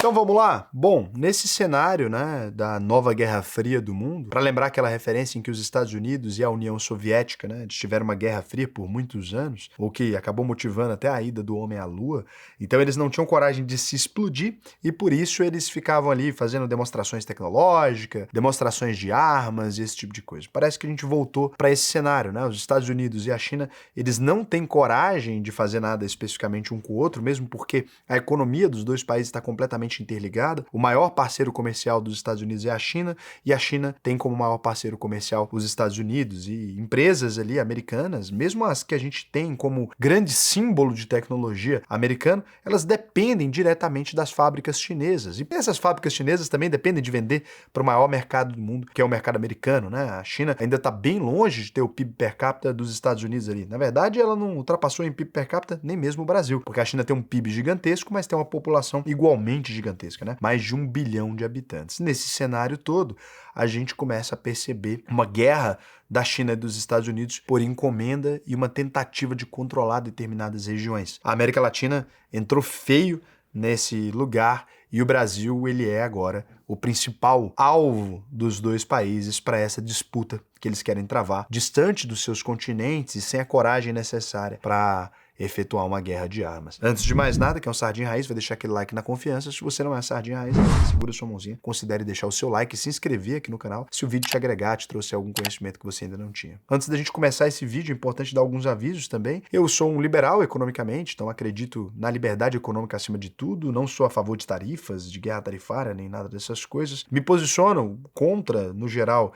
Então vamos lá? Bom, nesse cenário, né, da nova Guerra Fria do mundo, para lembrar aquela referência em que os Estados Unidos e a União Soviética, né, tiveram uma Guerra Fria por muitos anos, o que acabou motivando até a ida do homem à Lua, então eles não tinham coragem de se explodir e por isso eles ficavam ali fazendo demonstrações tecnológicas, demonstrações de armas e esse tipo de coisa. Parece que a gente voltou para esse cenário, né? Os Estados Unidos e a China, eles não têm coragem de fazer nada especificamente um com o outro, mesmo porque a economia dos dois países está completamente interligada. O maior parceiro comercial dos Estados Unidos é a China, e a China tem como maior parceiro comercial os Estados Unidos, e empresas ali americanas, mesmo as que a gente tem como grande símbolo de tecnologia americano, elas dependem diretamente das fábricas chinesas. E essas fábricas chinesas também dependem de vender para o maior mercado do mundo, que é o mercado americano, né? A China ainda está bem longe de ter o PIB per capita dos Estados Unidos ali. Na verdade, ela não ultrapassou em PIB per capita nem mesmo o Brasil, porque a China tem um PIB gigantesco, mas tem uma população igualmente gigantesca, né? Mais de 1 bilhão de habitantes. Nesse cenário todo, a gente começa a perceber uma guerra da China e dos Estados Unidos por encomenda e uma tentativa de controlar determinadas regiões. A América Latina entrou feio nesse lugar e o Brasil, ele é agora o principal alvo dos dois países para essa disputa que eles querem travar, distante dos seus continentes e sem a coragem necessária para efetuar uma guerra de armas. Antes de mais nada, que é um Sardinha Raiz, vai deixar aquele like na confiança. Se você não é Sardinha Raiz, segura sua mãozinha, considere deixar o seu like e se inscrever aqui no canal se o vídeo te agregar, te trouxe algum conhecimento que você ainda não tinha. Antes da gente começar esse vídeo, é importante dar alguns avisos também. Eu sou um liberal economicamente, então acredito na liberdade econômica acima de tudo, não sou a favor de tarifas, de guerra tarifária, nem nada dessas coisas. Me posiciono contra, no geral,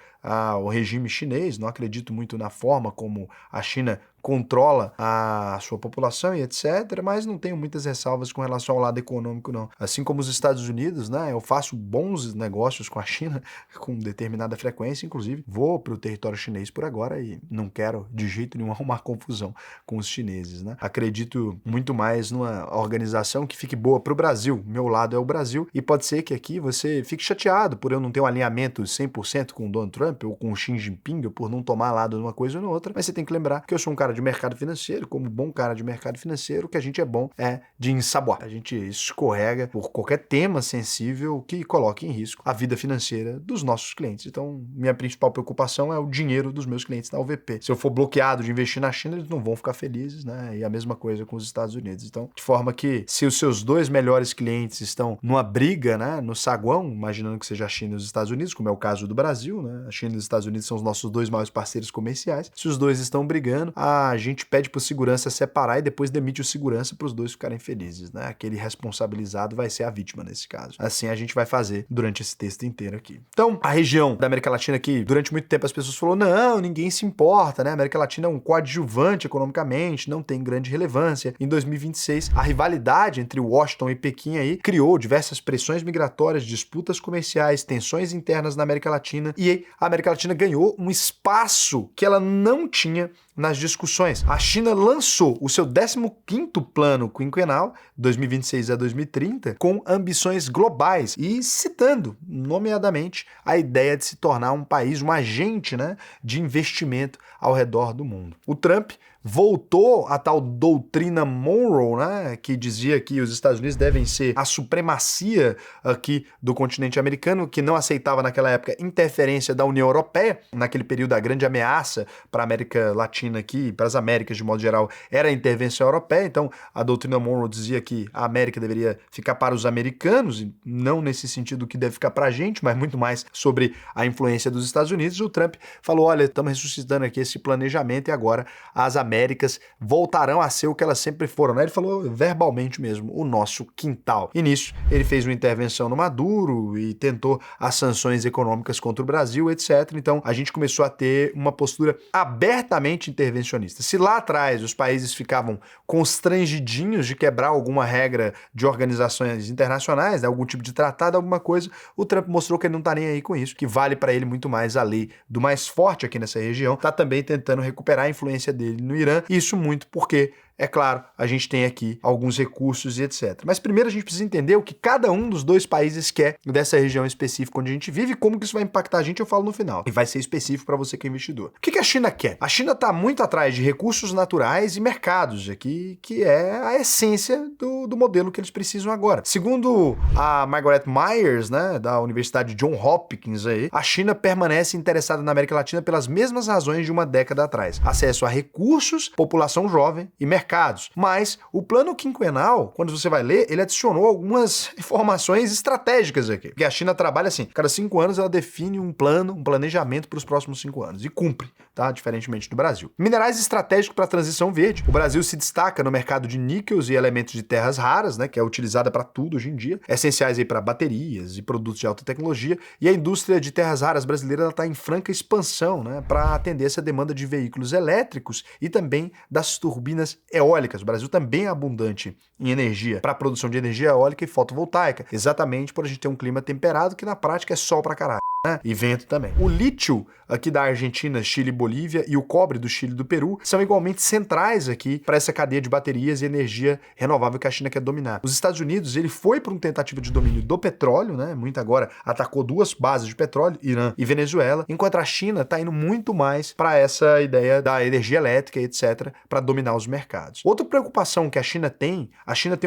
o regime chinês, não acredito muito na forma como a China controla a sua população e etc, mas não tenho muitas ressalvas com relação ao lado econômico, não. Assim como os Estados Unidos, né, eu faço bons negócios com a China com determinada frequência, inclusive vou para o território chinês por agora e não quero de jeito nenhum arrumar confusão com os chineses, né. Acredito muito mais numa organização que fique boa para o Brasil. Meu lado é o Brasil e pode ser que aqui você fique chateado por eu não ter um alinhamento 100% com o Donald Trump ou com o Xi Jinping, ou por não tomar lado numa coisa ou na outra, mas você tem que lembrar que eu sou um cara de mercado financeiro, como bom cara de mercado financeiro, o que a gente é bom é de ensaboar. A gente escorrega por qualquer tema sensível que coloque em risco a vida financeira dos nossos clientes. Então, minha principal preocupação é o dinheiro dos meus clientes da UVP. Se eu for bloqueado de investir na China, eles não vão ficar felizes, né? E a mesma coisa com os Estados Unidos. Então, de forma que, se os seus dois melhores clientes estão numa briga, né, no saguão, imaginando que seja a China e os Estados Unidos, como é o caso do Brasil, né? A China e os Estados Unidos são os nossos dois maiores parceiros comerciais. Se os dois estão brigando, a gente pede para o segurança separar e depois demite o segurança para os dois ficarem felizes, né? Aquele responsabilizado vai ser a vítima nesse caso. Assim a gente vai fazer durante esse texto inteiro aqui. Então, a região da América Latina que durante muito tempo as pessoas falaram, não, ninguém se importa, né? A América Latina é um coadjuvante economicamente, não tem grande relevância. Em 2026, a rivalidade entre Washington e Pequim aí criou diversas pressões migratórias, disputas comerciais, tensões internas na América Latina e a América Latina ganhou um espaço que ela não tinha nas discussões. A China lançou o seu 15º plano quinquenal, 2026 a 2030, com ambições globais e citando, nomeadamente, a ideia de se tornar um país, um agente, né, de investimento ao redor do mundo. O Trump voltou à tal doutrina Monroe, né, que dizia que os Estados Unidos devem ser a supremacia aqui do continente americano, que não aceitava naquela época interferência da União Europeia. Naquele período, a grande ameaça para a América Latina aqui, para as Américas de modo geral, era a intervenção europeia. Então, a doutrina Monroe dizia que a América deveria ficar para os americanos, e não nesse sentido que deve ficar para a gente, mas muito mais sobre a influência dos Estados Unidos. O Trump falou, olha, estamos ressuscitando aqui esse planejamento e agora as Américas voltarão a ser o que elas sempre foram, né? Ele falou verbalmente mesmo, o nosso quintal. E nisso, ele fez uma intervenção no Maduro e tentou as sanções econômicas contra o Brasil, etc. Então, a gente começou a ter uma postura abertamente intervencionista. Se lá atrás os países ficavam constrangidinhos de quebrar alguma regra de organizações internacionais, né? Algum tipo de tratado, alguma coisa, o Trump mostrou que ele não tá nem aí com isso, que vale para ele muito mais a lei do mais forte aqui nessa região. Tá também tentando recuperar a influência dele no Irã, isso muito porque é claro, a gente tem aqui alguns recursos e etc. Mas primeiro a gente precisa entender o que cada um dos dois países quer dessa região específica onde a gente vive e como que isso vai impactar a gente, eu falo no final. E vai ser específico para você que é investidor. O que a China quer? A China está muito atrás de recursos naturais e mercados aqui, que é a essência do modelo que eles precisam agora. Segundo a Margaret Myers, né, da Universidade John Hopkins, aí, a China permanece interessada na América Latina pelas mesmas razões de uma década atrás. Acesso a recursos, população jovem e mercados. Mas o plano quinquenal, quando você vai ler, ele adicionou algumas informações estratégicas aqui. Porque a China trabalha assim, cada 5 anos ela define um plano, um planejamento para os próximos 5 anos e cumpre, tá? Diferentemente do Brasil. Minerais estratégicos para a transição verde. O Brasil se destaca no mercado de níqueis e elementos de terras raras, né, que é utilizada para tudo hoje em dia, essenciais aí para baterias e produtos de alta tecnologia, e a indústria de terras raras brasileira está em franca expansão, né, para atender essa demanda de veículos elétricos e também das turbinas eólicas. O Brasil também é abundante em energia para a produção de energia eólica e fotovoltaica, exatamente por a gente ter um clima temperado que na prática é sol para caralho. E vento também. O lítio aqui da Argentina, Chile e Bolívia e o cobre do Chile e do Peru são igualmente centrais aqui para essa cadeia de baterias e energia renovável que a China quer dominar. Os Estados Unidos, ele foi para uma tentativa de domínio do petróleo, né? Muito agora atacou 2 bases de petróleo, Irã e Venezuela, enquanto a China está indo muito mais para essa ideia da energia elétrica, etc., para dominar os mercados. Outra preocupação que a China tem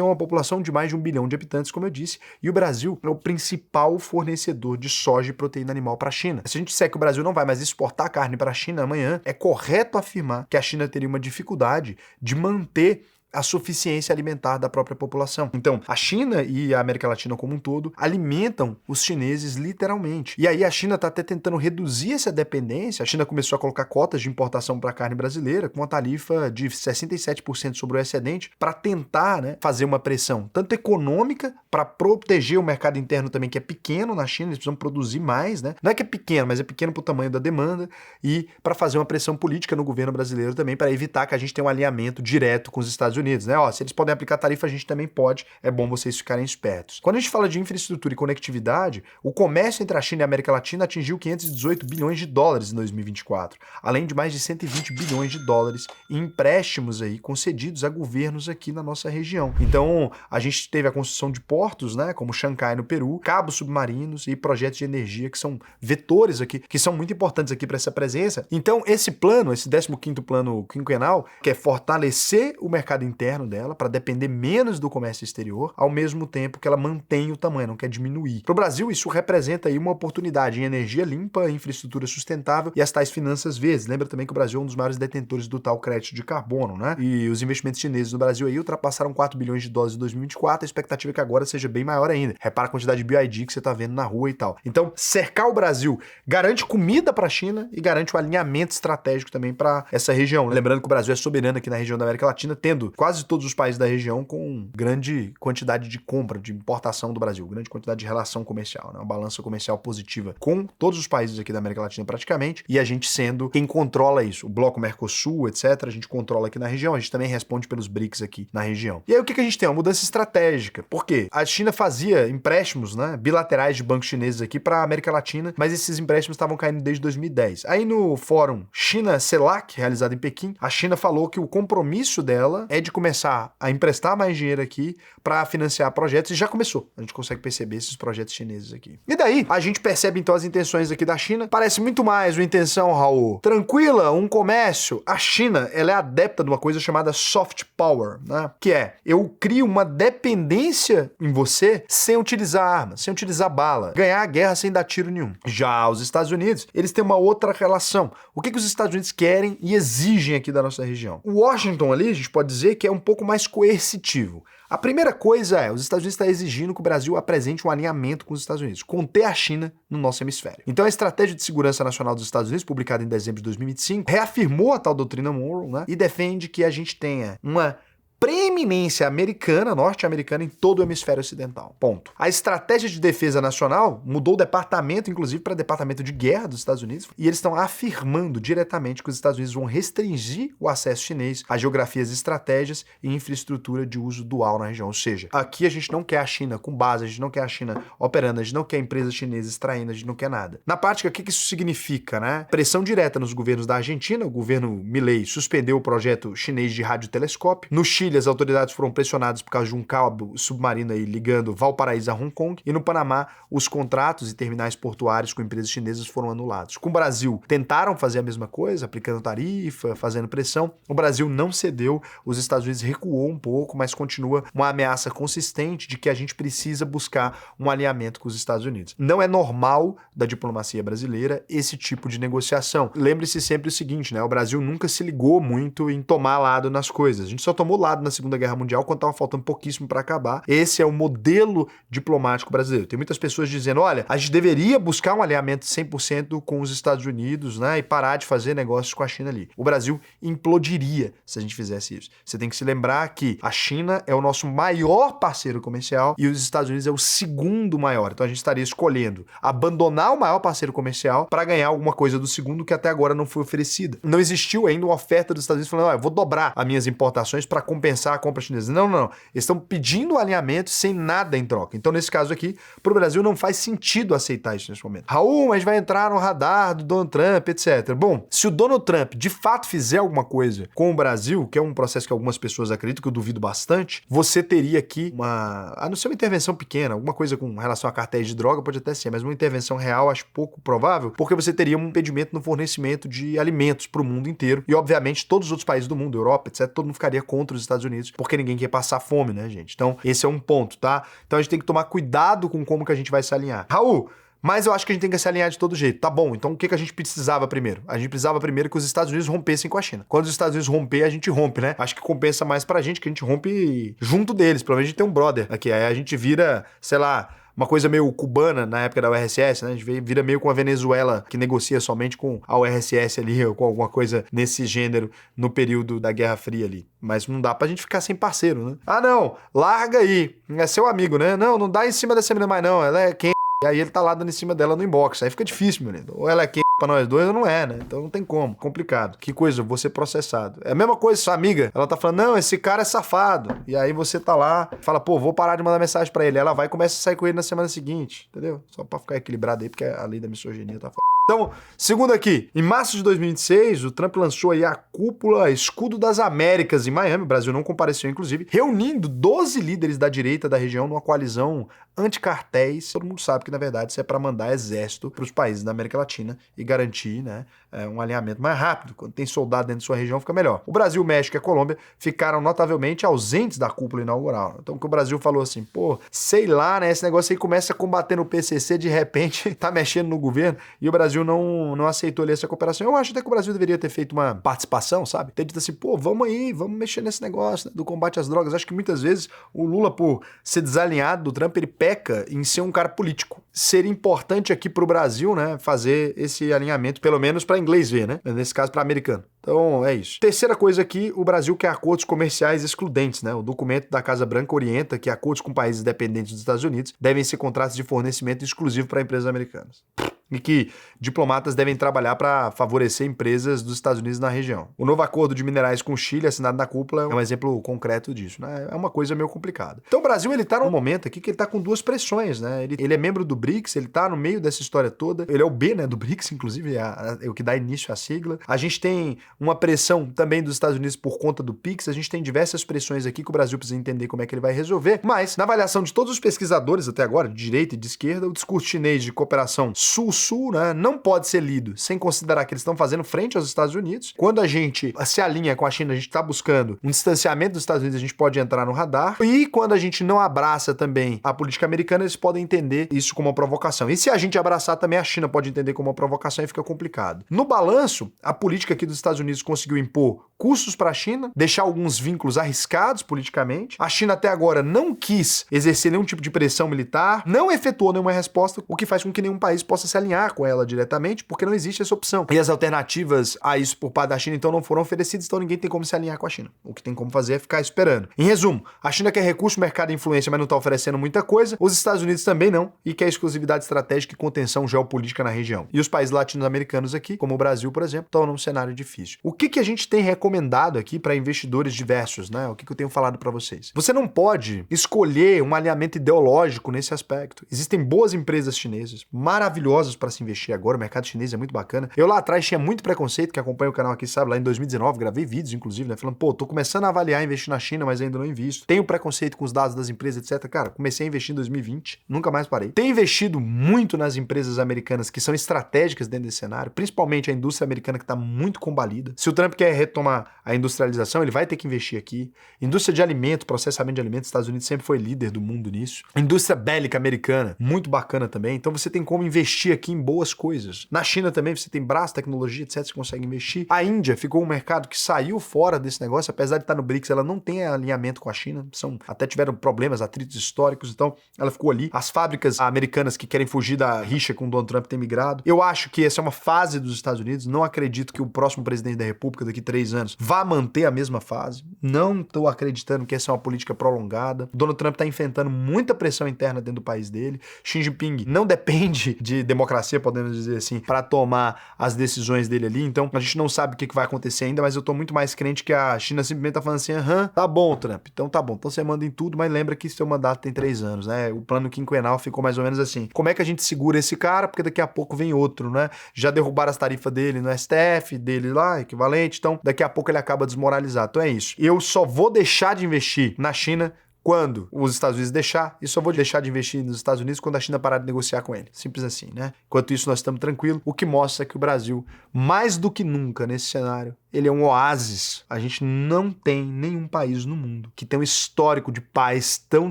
uma população de mais de 1 bilhão de habitantes, como eu disse, e o Brasil é o principal fornecedor de soja e proteína animal para a China. Se a gente disser que o Brasil não vai mais exportar carne para a China amanhã, é correto afirmar que a China teria uma dificuldade de manter a suficiência alimentar da própria população. Então, a China e a América Latina como um todo alimentam os chineses literalmente. E aí a China está até tentando reduzir essa dependência. A China começou a colocar cotas de importação para a carne brasileira com uma tarifa de 67% sobre o excedente para tentar, né, fazer uma pressão tanto econômica para proteger o mercado interno também, que é pequeno na China, eles precisam produzir mais, né? Não é que é pequeno, mas é pequeno para o tamanho da demanda, e para fazer uma pressão política no governo brasileiro também para evitar que a gente tenha um alinhamento direto com os Estados Unidos, né? Ó, se eles podem aplicar tarifa, a gente também pode. É bom vocês ficarem espertos. Quando a gente fala de infraestrutura e conectividade, o comércio entre a China e a América Latina atingiu 518 bilhões de dólares em 2024, além de mais de 120 bilhões de dólares em empréstimos aí concedidos a governos aqui na nossa região. Então, a gente teve a construção de portos, né, como Xangai no Peru, cabos submarinos e projetos de energia que são vetores aqui, que são muito importantes aqui para essa presença. Então, esse plano, esse 15º plano quinquenal, quer fortalecer o mercado interno dela para depender menos do comércio exterior, ao mesmo tempo que ela mantém o tamanho, não quer diminuir. Para o Brasil, isso representa aí uma oportunidade em energia limpa, infraestrutura sustentável e as tais finanças verdes. Lembra também que o Brasil é um dos maiores detentores do tal crédito de carbono, né? E os investimentos chineses no Brasil aí ultrapassaram 4 bilhões de dólares em 2024, a expectativa é que agora seja bem maior ainda. Repara a quantidade de BID que você está vendo na rua e tal. Então, cercar o Brasil garante comida para a China e garante o alinhamento estratégico também para essa região. Lembrando que o Brasil é soberano aqui na região da América Latina, tendo quase todos os países da região com grande quantidade de compra, de importação do Brasil, grande quantidade de relação comercial, né? Uma balança comercial positiva com todos os países aqui da América Latina praticamente, e a gente sendo quem controla isso. O bloco Mercosul, etc., a gente controla aqui na região, a gente também responde pelos BRICS aqui na região. E aí o que a gente tem? Uma mudança estratégica. Por quê? A China fazia empréstimos, né, bilaterais de bancos chineses aqui para a América Latina, mas esses empréstimos estavam caindo desde 2010. Aí no fórum China-CELAC, realizado em Pequim, a China falou que o compromisso dela é de começar a emprestar mais dinheiro aqui para financiar projetos, e já começou. A gente consegue perceber esses projetos chineses aqui. E daí, a gente percebe então as intenções aqui da China. Parece muito mais uma intenção, Raul, tranquila, um comércio. A China, ela é adepta de uma coisa chamada soft power, né? Que é, eu crio uma dependência em você sem utilizar armas, sem utilizar bala, ganhar a guerra sem dar tiro nenhum. Já os Estados Unidos, eles têm uma outra relação. O que os Estados Unidos querem e exigem aqui da nossa região? O Washington ali, a gente pode dizer que é um pouco mais coercitivo. A primeira coisa é, os Estados Unidos estão exigindo que o Brasil apresente um alinhamento com os Estados Unidos, conter a China no nosso hemisfério. Então a Estratégia de Segurança Nacional dos Estados Unidos, publicada em dezembro de 2025, reafirmou a tal doutrina Monroe, né, e defende que a gente tenha uma preeminência americana, norte-americana, em todo o hemisfério ocidental. Ponto. A estratégia de defesa nacional mudou o departamento, inclusive, para departamento de guerra dos Estados Unidos, e eles estão afirmando diretamente que os Estados Unidos vão restringir o acesso chinês a geografias, estratégias e infraestrutura de uso dual na região. Ou seja, aqui a gente não quer a China com base, a gente não quer a China operando, a gente não quer empresas chinesas extraindo, a gente não quer nada. Na prática, o que isso significa, né? Pressão direta nos governos da Argentina, o governo Milei suspendeu o projeto chinês de radiotelescópio. No Chile, as autoridades foram pressionadas por causa de um cabo submarino aí ligando Valparaíso a Hong Kong. E no Panamá, os contratos e terminais portuários com empresas chinesas foram anulados. Com o Brasil, tentaram fazer a mesma coisa, aplicando tarifa, fazendo pressão. O Brasil não cedeu, os Estados Unidos recuou um pouco, mas continua uma ameaça consistente de que a gente precisa buscar um alinhamento com os Estados Unidos. Não é normal da diplomacia brasileira esse tipo de negociação. Lembre-se sempre o seguinte, né? O Brasil nunca se ligou muito em tomar lado nas coisas. A gente só tomou lado na Segunda Guerra Mundial quando estava faltando pouquíssimo para acabar. Esse é o modelo diplomático brasileiro. Tem muitas pessoas dizendo, olha, a gente deveria buscar um alinhamento 100% com os Estados Unidos, né? E parar de fazer negócios com a China ali. O Brasil implodiria se a gente fizesse isso. Você tem que se lembrar que a China é o nosso maior parceiro comercial e os Estados Unidos é o segundo maior. Então a gente estaria escolhendo abandonar o maior parceiro comercial para ganhar alguma coisa do segundo que até agora não foi oferecida. Não existiu ainda uma oferta dos Estados Unidos falando, eu vou dobrar as minhas importações para compensar a compra chinesa. Não. Eles estão pedindo alinhamento sem nada em troca. Então, nesse caso aqui, para o Brasil não faz sentido aceitar isso nesse momento. Raul, mas vai entrar no radar do Donald Trump, etc. Bom, se o Donald Trump de fato fizer alguma coisa com o Brasil, que é um processo que algumas pessoas acreditam, que eu duvido bastante, você teria aqui a não ser uma intervenção pequena, alguma coisa com relação a cartéis de droga, pode até ser, mas uma intervenção real acho pouco provável, porque você teria um impedimento no fornecimento de alimentos para o mundo inteiro e, obviamente, todos os outros países do mundo, Europa, etc., todo mundo ficaria contra os Estados Unidos, porque ninguém quer passar fome, né, gente? Então, esse é um ponto, tá? Então, a gente tem que tomar cuidado com como que a gente vai se alinhar. Raul, mas eu acho que a gente tem que se alinhar de todo jeito. Tá bom, então o que a gente precisava primeiro? A gente precisava primeiro que os Estados Unidos rompessem com a China. Quando os Estados Unidos romper, a gente rompe, né? Acho que compensa mais pra gente que a gente rompe junto deles. Pelo menos a gente tem um brother aqui. Aí a gente vira, sei lá, uma coisa meio cubana na época da URSS, né? A gente vira meio com a Venezuela, que negocia somente com a URSS ali, ou com alguma coisa nesse gênero no período da Guerra Fria ali. Mas não dá pra gente ficar sem parceiro, né? Ah, não, larga aí. É seu amigo, né? Não dá em cima dessa menina mais não. Ela é quem? E aí ele tá lá dando em cima dela no inbox. Aí fica difícil, meu lindo. Ou ela é quem pra nós dois ou não é, né? Então não tem como. Complicado. Que coisa, vou ser processado. É a mesma coisa, sua amiga. Ela tá falando, não, esse cara é safado. E aí você tá lá, fala, pô, vou parar de mandar mensagem pra ele. Ela vai e começa a sair com ele na semana seguinte. Entendeu? Só pra ficar equilibrado aí, porque a lei da misoginia tá foda. Então, segundo aqui, em março de 2026, o Trump lançou aí a cúpula Escudo das Américas em Miami, o Brasil não compareceu inclusive, reunindo 12 líderes da direita da região numa coalizão anticartéis. Todo mundo sabe que, na verdade, isso é para mandar exército para os países da América Latina e garantir, né, um alinhamento mais rápido. Quando tem soldado dentro de sua região, fica melhor. O Brasil, o México e a Colômbia ficaram notavelmente ausentes da cúpula inaugural. Então, que o Brasil falou assim, pô, sei lá, né, esse negócio aí começa a combater no PCC, de repente tá mexendo no governo, e o Brasil não aceitou ali essa cooperação. Eu acho até que o Brasil deveria ter feito uma participação, sabe? Ter dito assim, pô, vamos aí, vamos mexer nesse negócio, né, do combate às drogas. Acho que muitas vezes o Lula, por ser desalinhado do Trump, ele peca em ser um cara político. Seria importante aqui pro Brasil, né, fazer esse alinhamento, pelo menos para inglês ver, né? Nesse caso, para americano. Então, é isso. Terceira coisa aqui, o Brasil quer acordos comerciais excludentes, né? O documento da Casa Branca orienta que acordos com países dependentes dos Estados Unidos devem ser contratos de fornecimento exclusivo para empresas americanas. E que diplomatas devem trabalhar para favorecer empresas dos Estados Unidos na região. O novo acordo de minerais com o Chile, assinado na cúpula, é um exemplo concreto disso, né? É uma coisa meio complicada. Então o Brasil, ele tá num momento aqui que ele tá com duas pressões, né? Ele é membro do BRICS, ele tá no meio dessa história toda. Ele é o B, né, do BRICS, inclusive, é o que dá início à sigla. A gente tem uma pressão também dos Estados Unidos por conta do PIX, a gente tem diversas pressões aqui que o Brasil precisa entender como é que ele vai resolver, mas na avaliação de todos os pesquisadores até agora, de direita e de esquerda, o discurso chinês de cooperação sul-sul, né, não pode ser lido sem considerar que eles estão fazendo frente aos Estados Unidos. Quando a gente se alinha com a China, a gente está buscando um distanciamento dos Estados Unidos, a gente pode entrar no radar, e quando a gente não abraça também a política americana, eles podem entender isso como uma provocação. E se a gente abraçar também, a China pode entender como uma provocação e fica complicado. No balanço, a política aqui dos Estados Unidos conseguiu impor custos para a China, deixar alguns vínculos arriscados politicamente. A China até agora não quis exercer nenhum tipo de pressão militar, não efetuou nenhuma resposta, o que faz com que nenhum país possa se alinhar com ela diretamente, porque não existe essa opção. E as alternativas a isso por parte da China, então, não foram oferecidas, então ninguém tem como se alinhar com a China. O que tem como fazer é ficar esperando. Em resumo, a China quer recurso, mercado e influência, mas não está oferecendo muita coisa. Os Estados Unidos também não, e quer exclusividade estratégica e contenção geopolítica na região. E os países latino-americanos aqui, como o Brasil, por exemplo, estão num cenário difícil. O que a gente tem recomendado aqui para investidores diversos, né? O que eu tenho falado para vocês? Você não pode escolher um alinhamento ideológico nesse aspecto. Existem boas empresas chinesas, maravilhosas para se investir agora, o mercado chinês é muito bacana. Eu lá atrás tinha muito preconceito, que acompanha o canal aqui, sabe, lá em 2019, gravei vídeos, inclusive, né, falando, pô, tô começando a avaliar investir na China, mas ainda não invisto. Tenho preconceito com os dados das empresas, etc. Cara, comecei a investir em 2020, nunca mais parei. Tenho investido muito nas empresas americanas que são estratégicas dentro desse cenário, principalmente a indústria americana que está muito combalida. Se o Trump quer retomar a industrialização, ele vai ter que investir aqui. Indústria de alimento, processamento de alimentos, Estados Unidos sempre foi líder do mundo nisso. Indústria bélica americana, muito bacana também. Então você tem como investir aqui em boas coisas. Na China também você tem braço, tecnologia, etc. Você consegue investir. A Índia ficou um mercado que saiu fora desse negócio, apesar de estar no BRICS, ela não tem alinhamento com a China. Até tiveram problemas, atritos históricos, então ela ficou ali. As fábricas americanas que querem fugir da rixa com o Donald Trump têm migrado. Eu acho que essa é uma fase dos Estados Unidos. Não acredito que o próximo presidente da República, daqui 3 anos, vá manter a mesma fase. Não estou acreditando que essa é uma política prolongada. O Donald Trump está enfrentando muita pressão interna dentro do país dele. Xi Jinping não depende de democracia, podemos dizer assim, para tomar as decisões dele ali. Então, a gente não sabe o que vai acontecer ainda, mas eu tô muito mais crente que a China simplesmente tá falando assim, tá bom, Trump, então tá bom. Então você manda em tudo, mas lembra que seu mandato tem 3 anos, né? O plano quinquenal ficou mais ou menos assim. Como é que a gente segura esse cara? Porque daqui a pouco vem outro, né? Já derrubaram as tarifas dele no STF, dele lá, equivalente, então daqui a pouco ele acaba desmoralizado. Então é isso. Eu só vou deixar de investir na China quando os Estados Unidos deixar, e só vou deixar de investir nos Estados Unidos quando a China parar de negociar com ele. Simples assim, né? Enquanto isso, nós estamos tranquilos, o que mostra que o Brasil, mais do que nunca nesse cenário, ele é um oásis. A gente não tem nenhum país no mundo que tem um histórico de paz tão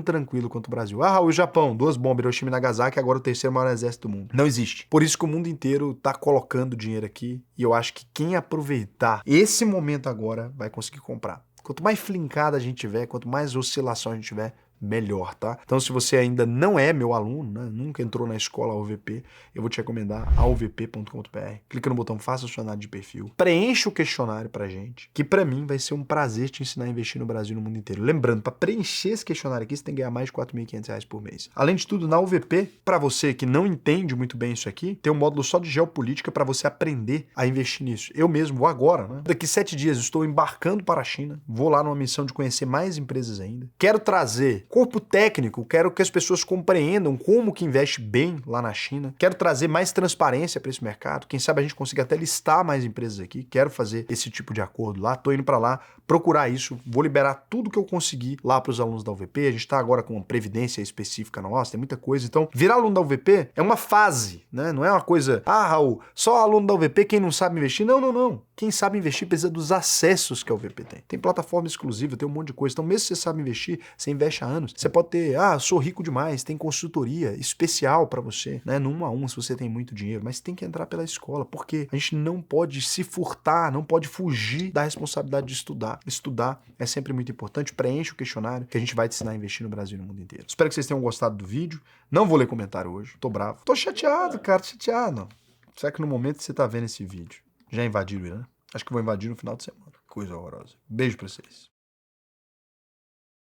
tranquilo quanto o Brasil. Ah, o Japão, 2 bombas, Hiroshima e Nagasaki, agora o 3º maior exército do mundo. Não existe. Por isso que o mundo inteiro tá colocando dinheiro aqui, e eu acho que quem aproveitar esse momento agora vai conseguir comprar. Quanto mais flincada a gente tiver, quanto mais oscilação a gente tiver, melhor, tá? Então, se você ainda não é meu aluno, né, nunca entrou na escola UVP, eu vou te recomendar auvp.com.br. Clica no botão Faça o Questionário de Perfil. Preencha o questionário pra gente, que pra mim vai ser um prazer te ensinar a investir no Brasil e no mundo inteiro. Lembrando, pra preencher esse questionário aqui, você tem que ganhar mais de R$4.500 por mês. Além de tudo, na UVP, pra você que não entende muito bem isso aqui, tem um módulo só de geopolítica pra você aprender a investir nisso. Eu mesmo vou agora, né? Daqui 7 dias estou embarcando para a China, vou lá numa missão de conhecer mais empresas ainda. Quero trazer corpo técnico, quero que as pessoas compreendam como que investe bem lá na China. Quero trazer mais transparência para esse mercado. Quem sabe a gente consiga até listar mais empresas aqui. Quero fazer esse tipo de acordo lá. Tô indo para lá procurar isso. Vou liberar tudo que eu conseguir lá para os alunos da UVP. A gente está agora com uma previdência específica nossa, tem muita coisa. Então, virar aluno da UVP é uma fase, né? Não é uma coisa, Raul, só aluno da UVP quem não sabe investir. Não, não, não. Quem sabe investir precisa dos acessos que a UVP tem. Tem plataforma exclusiva, tem um monte de coisa. Então, mesmo se você sabe investir, você investe há anos. Você pode ter, sou rico demais, tem consultoria especial para você, né? No 1 a 1, se você tem muito dinheiro, mas tem que entrar pela escola, porque a gente não pode se furtar, não pode fugir da responsabilidade de estudar. Estudar é sempre muito importante. Preenche o questionário que a gente vai te ensinar a investir no Brasil e no mundo inteiro. Espero que vocês tenham gostado do vídeo. Não vou ler comentário hoje, tô bravo. Tô chateado, cara, chateado. Será que no momento que você tá vendo esse vídeo, já invadiram o Irã? Acho que vou invadir no final de semana. Coisa horrorosa. Beijo pra vocês.